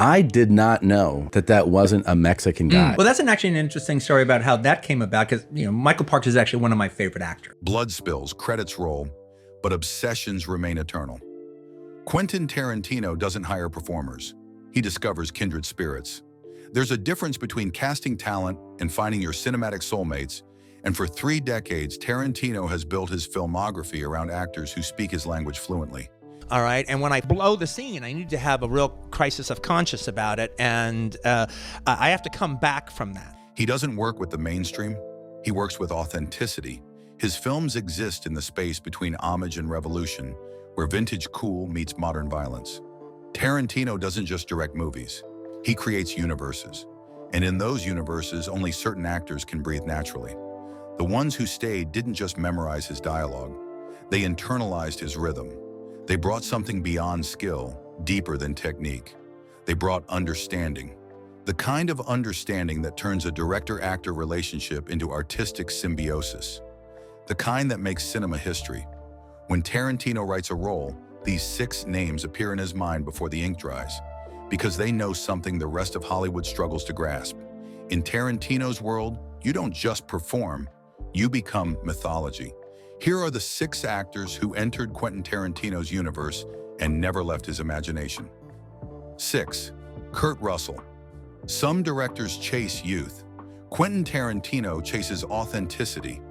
I did not know that that wasn't a Mexican guy. Well, that's actually an interesting story about how that came about, because, Michael Parks is actually one of my favorite actors. Blood spills, credits roll, but obsessions remain eternal. Quentin Tarantino doesn't hire performers. He discovers kindred spirits. There's a difference between casting talent and finding your cinematic soulmates, and for 3 decades, Tarantino has built his filmography around actors who speak his language fluently. All right, and when I blow the scene, I need to have a real crisis of conscience about it, and I have to come back from that. He doesn't work with the mainstream. He works with authenticity. His films exist in the space between homage and revolution, where vintage cool meets modern violence. Tarantino doesn't just direct movies. He creates universes. And in those universes, only certain actors can breathe naturally. The ones who stayed didn't just memorize his dialogue. They internalized his rhythm. They brought something beyond skill, deeper than technique. They brought understanding. The kind of understanding that turns a director-actor relationship into artistic symbiosis. The kind that makes cinema history. When Tarantino writes a role, these 6 names appear in his mind before the ink dries, because they know something the rest of Hollywood struggles to grasp. In Tarantino's world, you don't just perform, you become mythology. Here are the 6 actors who entered Quentin Tarantino's universe and never left his imagination. 6. Kurt Russell. Some directors chase youth. Quentin Tarantino chases authenticity.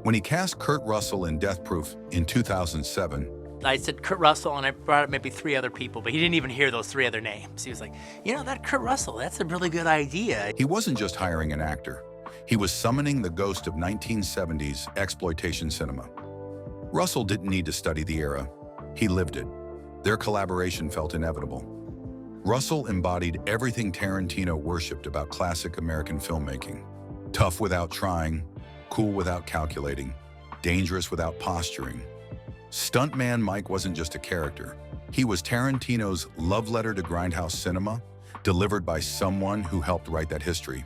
When he cast Kurt Russell in Death Proof in 2007, I said Kurt Russell, and I brought up maybe 3 other people, but he didn't even hear those 3 other names. He was like, that Kurt Russell, that's a really good idea. he wasn't just hiring an actor. He was summoning the ghost of 1970s exploitation cinema. Russell didn't need to study the era. He lived it. Their collaboration felt inevitable. Russell embodied everything Tarantino worshipped about classic American filmmaking. Tough without trying, cool without calculating, dangerous without posturing. Stuntman Mike wasn't just a character. He was Tarantino's love letter to grindhouse cinema, delivered by someone who helped write that history.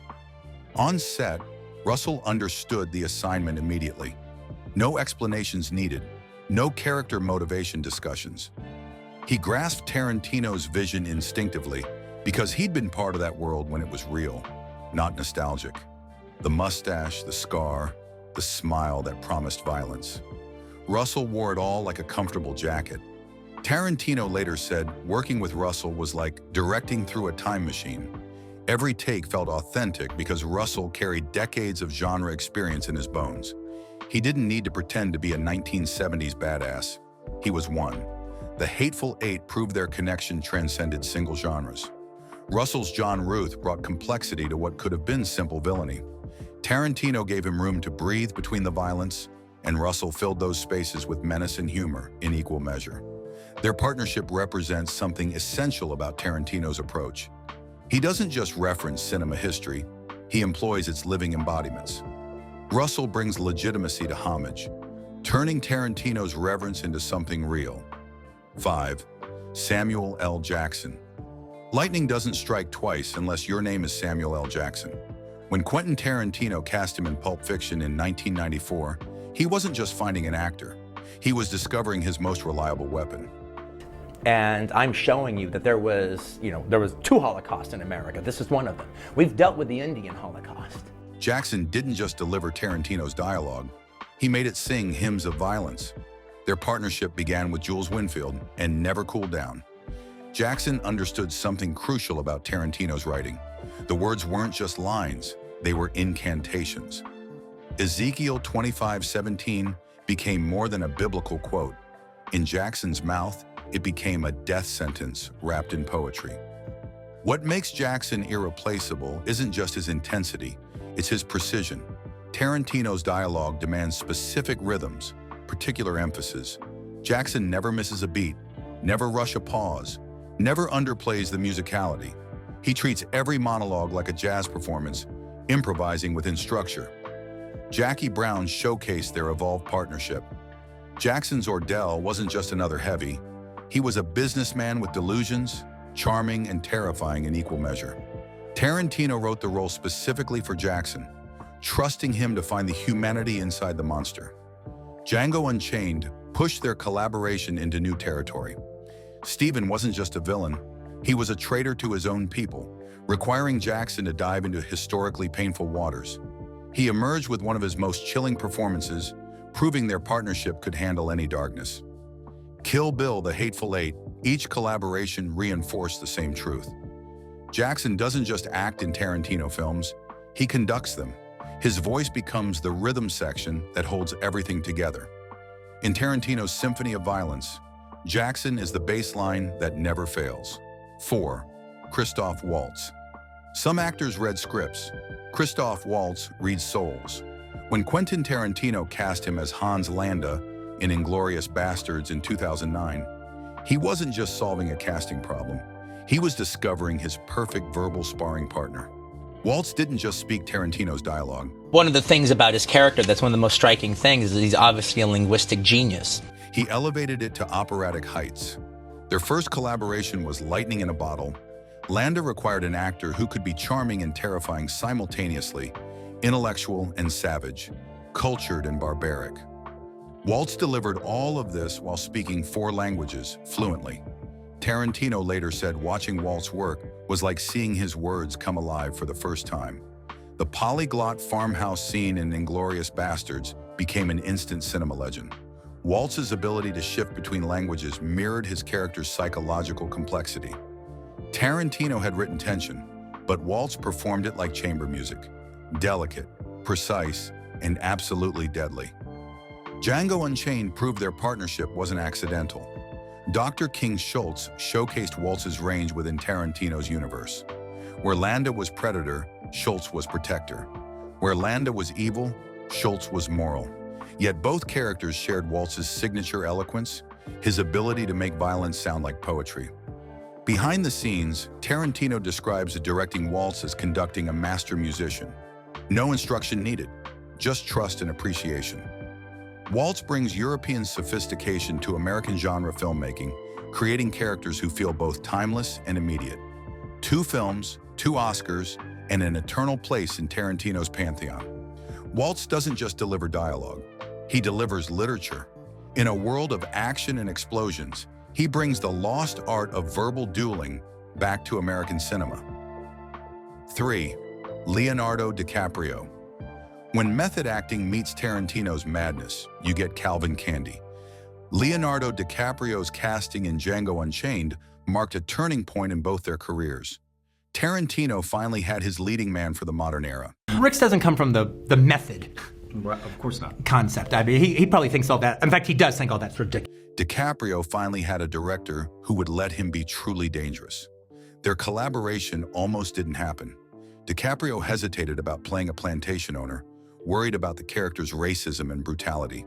On set, Russell understood the assignment immediately. No explanations needed, no character motivation discussions. He grasped Tarantino's vision instinctively because he'd been part of that world when it was real, not nostalgic. The mustache, the scar, the smile that promised violence. Russell wore it all like a comfortable jacket. Tarantino later said working with Russell was like directing through a time machine. Every take felt authentic because Russell carried decades of genre experience in his bones. He didn't need to pretend to be a 1970s badass. He was one. The Hateful Eight proved their connection transcended single genres. Russell's John Ruth brought complexity to what could have been simple villainy. Tarantino gave him room to breathe between the violence, and Russell filled those spaces with menace and humor in equal measure. Their partnership represents something essential about Tarantino's approach. He doesn't just reference cinema history, he employs its living embodiments. Russell brings legitimacy to homage, turning Tarantino's reverence into something real. 5. Samuel L. Jackson. Lightning doesn't strike twice unless your name is Samuel L. Jackson. When Quentin Tarantino cast him in Pulp Fiction in 1994, he wasn't just finding an actor. He was discovering his most reliable weapon. And I'm showing you that there was 2 Holocausts in America. This is one of them. We've dealt with the Indian Holocaust. Jackson didn't just deliver Tarantino's dialogue, he made it sing hymns of violence. Their partnership began with Jules Winfield and never cooled down. Jackson understood something crucial about Tarantino's writing. The words weren't just lines, they were incantations. Ezekiel 25:17 became more than a biblical quote. In Jackson's mouth, it became a death sentence wrapped in poetry. What makes Jackson irreplaceable isn't just his intensity, it's his precision. Tarantino's dialogue demands specific rhythms, particular emphasis. Jackson never misses a beat, never rush a pause, never underplays the musicality. He treats every monologue like a jazz performance, improvising within structure. Jackie Brown showcased their evolved partnership. Jackson's Ordell wasn't just another heavy. He was a businessman with delusions, charming and terrifying in equal measure. Tarantino wrote the role specifically for Jackson, trusting him to find the humanity inside the monster. Django Unchained pushed their collaboration into new territory. Steven wasn't just a villain, He was a traitor to his own people, requiring Jackson to dive into historically painful waters. He emerged with one of his most chilling performances, proving their partnership could handle any darkness. Kill Bill, The Hateful Eight, each collaboration reinforced the same truth. Jackson doesn't just act in Tarantino films, he conducts them. His voice becomes the rhythm section that holds everything together. In Tarantino's Symphony of Violence, Jackson is the bass line that never fails. 4. Kristoff Waltz. Some actors read scripts. Kristoff Waltz reads souls. When Quentin Tarantino cast him as Hans Landa in Inglourious Basterds in 2009, he wasn't just solving a casting problem. He was discovering his perfect verbal sparring partner. Waltz didn't just speak Tarantino's dialogue. One of the things about his character that's one of the most striking things is that he's obviously a linguistic genius. He elevated it to operatic heights. Their first collaboration was lightning in a bottle. Landa required an actor who could be charming and terrifying simultaneously, intellectual and savage, cultured and barbaric. Waltz delivered all of this while speaking 4 languages fluently. Tarantino later said watching Waltz work was like seeing his words come alive for the first time. The polyglot farmhouse scene in Inglourious Basterds became an instant cinema legend. Waltz's ability to shift between languages mirrored his character's psychological complexity. Tarantino had written tension, but Waltz performed it like chamber music, delicate, precise, and absolutely deadly. Django Unchained proved their partnership wasn't accidental. Dr. King Schultz showcased Waltz's range within Tarantino's universe. Where Landa was predator, Schultz was protector. Where Landa was evil, Schultz was moral. Yet both characters shared Waltz's signature eloquence, his ability to make violence sound like poetry. Behind the scenes, Tarantino describes directing Waltz as conducting a master musician. No instruction needed, just trust and appreciation. Waltz brings European sophistication to American genre filmmaking, creating characters who feel both timeless and immediate. 2 films, 2 Oscars, and an eternal place in Tarantino's pantheon. Waltz doesn't just deliver dialogue, he delivers literature. In a world of action and explosions, he brings the lost art of verbal dueling back to American cinema. 3. Leonardo DiCaprio. When method acting meets Tarantino's madness, you get Calvin Candy. Leonardo DiCaprio's casting in Django Unchained marked a turning point in both their careers. Tarantino finally had his leading man for the modern era. Ricks doesn't come from the method Right, of course not. concept. I mean, he probably thinks all that. In fact, he does think all that's ridiculous. DiCaprio finally had a director who would let him be truly dangerous. Their collaboration almost didn't happen. DiCaprio hesitated about playing a plantation owner, worried about the character's racism and brutality.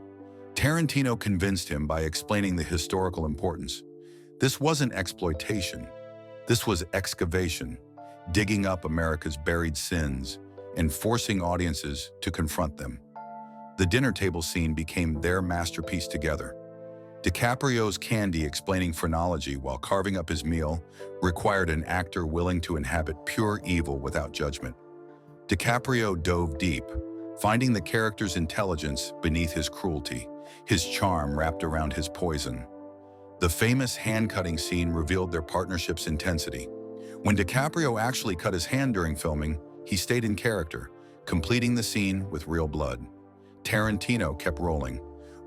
Tarantino convinced him by explaining the historical importance. This wasn't exploitation. This was excavation, digging up America's buried sins and forcing audiences to confront them. The dinner table scene became their masterpiece together. DiCaprio's Candy explaining phrenology while carving up his meal required an actor willing to inhabit pure evil without judgment. DiCaprio dove deep, finding the character's intelligence beneath his cruelty, his charm wrapped around his poison. The famous hand-cutting scene revealed their partnership's intensity. When DiCaprio actually cut his hand during filming, he stayed in character, completing the scene with real blood. Tarantino kept rolling.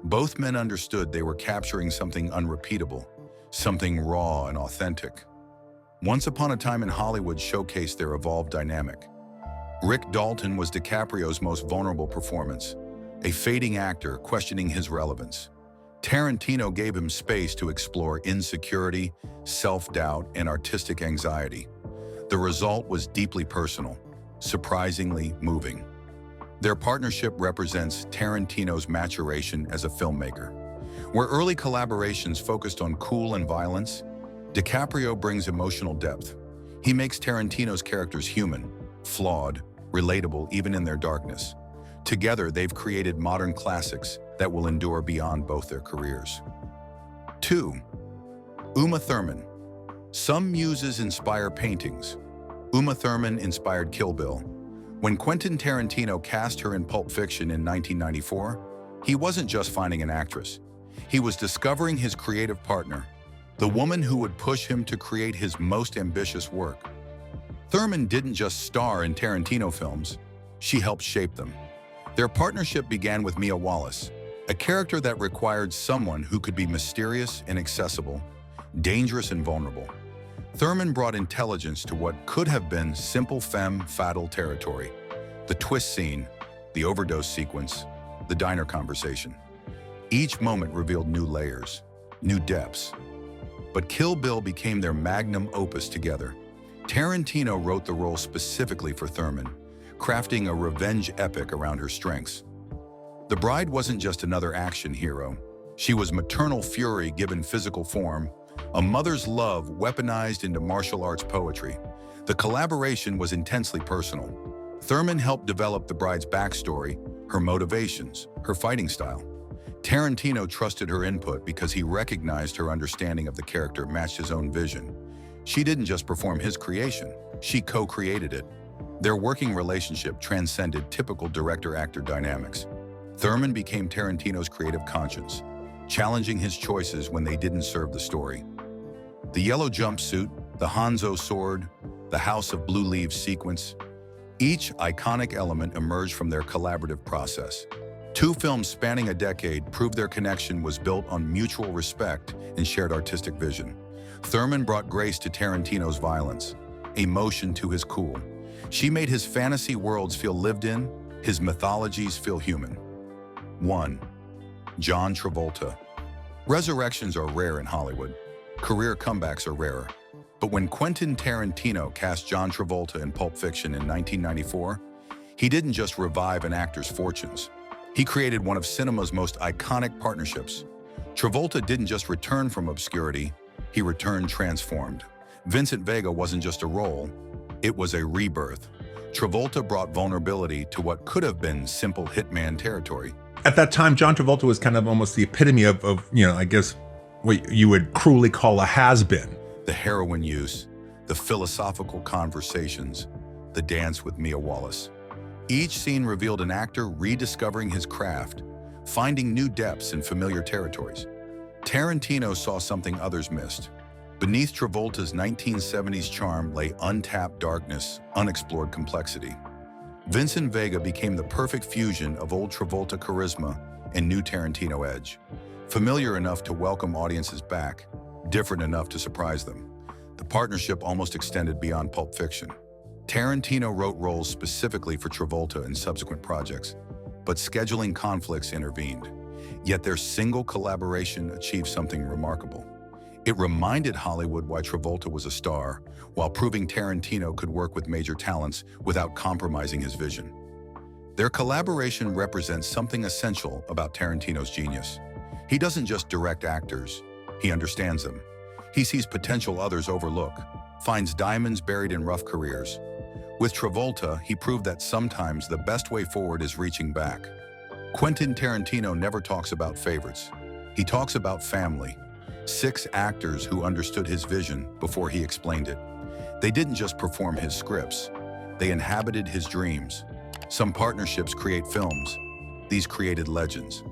Both men understood they were capturing something unrepeatable, something raw and authentic. Once Upon a Time in Hollywood showcased their evolved dynamic. Rick Dalton was DiCaprio's most vulnerable performance, a fading actor questioning his relevance. Tarantino gave him space to explore insecurity, self-doubt, and artistic anxiety. The result was deeply personal, surprisingly moving. Their partnership represents Tarantino's maturation as a filmmaker. Where early collaborations focused on cool and violence, DiCaprio brings emotional depth. He makes Tarantino's characters human, flawed, relatable even in their darkness. Together, they've created modern classics that will endure beyond both their careers. 2. Uma Thurman. Some muses inspire paintings. Uma Thurman inspired Kill Bill. When Quentin Tarantino cast her in Pulp Fiction in 1994, he wasn't just finding an actress. He was discovering his creative partner, the woman who would push him to create his most ambitious work. Thurman didn't just star in Tarantino films, she helped shape them. Their partnership began with Mia Wallace, a character that required someone who could be mysterious and accessible, dangerous and vulnerable. Thurman brought intelligence to what could have been simple femme fatale territory. The twist scene, the overdose sequence, the diner conversation. Each moment revealed new layers, new depths. But Kill Bill became their magnum opus together. Tarantino wrote the role specifically for Thurman, crafting a revenge epic around her strengths. The bride wasn't just another action hero. She was maternal fury given physical form, a mother's love weaponized into martial arts poetry. The collaboration was intensely personal. Thurman helped develop the bride's backstory, her motivations, her fighting style. Tarantino trusted her input because he recognized her understanding of the character matched his own vision. She didn't just perform his creation, she co-created it. Their working relationship transcended typical director-actor dynamics. Thurman became Tarantino's creative conscience, challenging his choices when they didn't serve the story. The yellow jumpsuit, the Hanzo sword, the House of Blue Leaves sequence, each iconic element emerged from their collaborative process. Two films spanning a decade proved their connection was built on mutual respect and shared artistic vision. Thurman brought grace to Tarantino's violence, emotion to his cool. She made his fantasy worlds feel lived in, his mythologies feel human. 1. John Travolta. Resurrections are rare in Hollywood. Career comebacks are rarer. But when Quentin Tarantino cast John Travolta in Pulp Fiction in 1994, he didn't just revive an actor's fortunes. He created one of cinema's most iconic partnerships. Travolta didn't just return from obscurity, he returned transformed. Vincent Vega wasn't just a role, it was a rebirth. Travolta brought vulnerability to what could have been simple hitman territory. At that time, John Travolta was kind of almost the epitome of I guess, what you would cruelly call a has-been. The heroin use, the philosophical conversations, the dance with Mia Wallace. Each scene revealed an actor rediscovering his craft, finding new depths in familiar territories. Tarantino saw something others missed. Beneath Travolta's 1970s charm lay untapped darkness, unexplored complexity. Vincent Vega became the perfect fusion of old Travolta charisma and new Tarantino edge. Familiar enough to welcome audiences back, different enough to surprise them. The partnership almost extended beyond Pulp Fiction. Tarantino wrote roles specifically for Travolta in subsequent projects, but scheduling conflicts intervened. Yet their single collaboration achieved something remarkable. It reminded Hollywood why Travolta was a star, while proving Tarantino could work with major talents without compromising his vision. Their collaboration represents something essential about Tarantino's genius. He doesn't just direct actors, he understands them. He sees potential others overlook, finds diamonds buried in rough careers. With Travolta, he proved that sometimes the best way forward is reaching back. Quentin Tarantino never talks about favorites. He talks about family. 6 actors who understood his vision before he explained it. They didn't just perform his scripts, they inhabited his dreams. Some partnerships create films. These created legends.